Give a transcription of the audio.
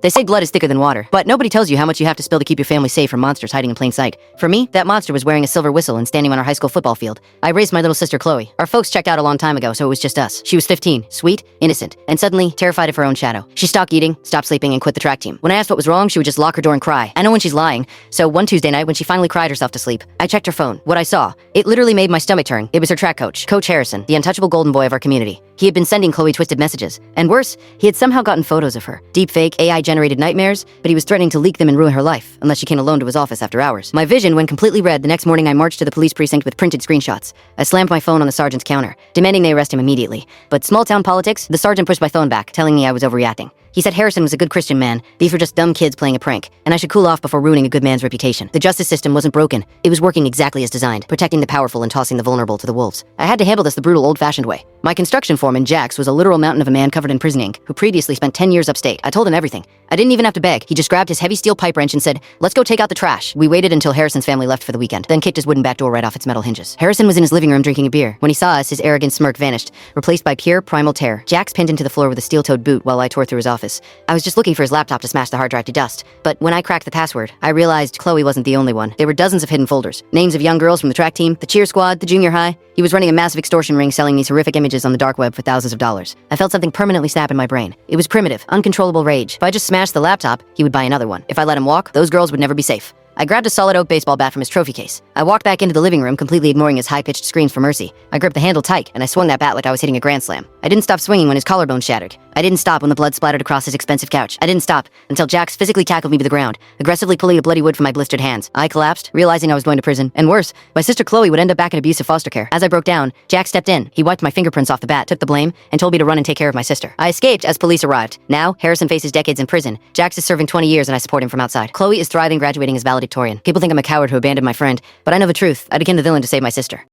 They say blood is thicker than water, but nobody tells you how much you have to spill to keep your family safe from monsters hiding in plain sight. For me, that monster was wearing a silver whistle and standing on our high school football field. I raised my little sister Chloe. Our folks checked out a long time ago, so it was just us. She was 15, sweet, innocent, and suddenly terrified of her own shadow. She stopped eating, stopped sleeping, and quit the track team. When I asked what was wrong, she would just lock her door and cry. I know when she's lying. So one Tuesday night, when she finally cried herself to sleep, I checked her phone. What I saw, it literally made my stomach turn. It was her track coach, Coach Harrison, the untouchable golden boy of our community. He had been sending Chloe twisted messages. And worse, he had somehow gotten photos of her. Deepfake, AI-generated nightmares, but he was threatening to leak them and ruin her life, unless she came alone to his office after hours. My vision went completely red the next morning. I marched to the police precinct with printed screenshots. I slammed my phone on the sergeant's counter, demanding they arrest him immediately. But small-town politics, the sergeant pushed my phone back, telling me I was overreacting. He said Harrison was a good Christian man, these were just dumb kids playing a prank, and I should cool off before ruining a good man's reputation. The justice system wasn't broken. It was working exactly as designed, protecting the powerful and tossing the vulnerable to the wolves. I had to handle this the brutal, old-fashioned way. My construction foreman, Jax, was a literal mountain of a man covered in prison ink, who previously spent 10 years upstate. I told him everything. I didn't even have to beg. He just grabbed his heavy steel pipe wrench and said, "Let's go take out the trash." We waited until Harrison's family left for the weekend, then kicked his wooden back door right off its metal hinges. Harrison was in his living room drinking a beer. When he saw us, his arrogant smirk vanished, replaced by pure, primal terror. Jax pinned into the floor with a steel-toed boot while I tore through his office. I was just looking for his laptop to smash the hard drive to dust. But when I cracked the password, I realized Chloe wasn't the only one. There were dozens of hidden folders. Names of young girls from the track team, the cheer squad, the junior high. He was running a massive extortion ring selling these horrific images on the dark web for thousands of dollars. I felt something permanently snap in my brain. It was primitive, uncontrollable rage. If I just smashed the laptop, he would buy another one. If I let him walk, those girls would never be safe. I grabbed a solid oak baseball bat from his trophy case. I walked back into the living room, completely ignoring his high-pitched screams for mercy. I gripped the handle tight, and I swung that bat like I was hitting a grand slam. I didn't stop swinging when his collarbone shattered. I didn't stop when the blood splattered across his expensive couch. I didn't stop until Jax physically tackled me to the ground, aggressively pulling the bloody wood from my blistered hands. I collapsed, realizing I was going to prison. And worse, my sister Chloe would end up back in abusive foster care. As I broke down, Jax stepped in. He wiped my fingerprints off the bat, took the blame, and told me to run and take care of my sister. I escaped as police arrived. Now, Harrison faces decades in prison. Jax is serving 20 years and I support him from outside. Chloe is thriving, graduating as valedictorian. People think I'm a coward who abandoned my friend, but I know the truth. I became the villain to save my sister.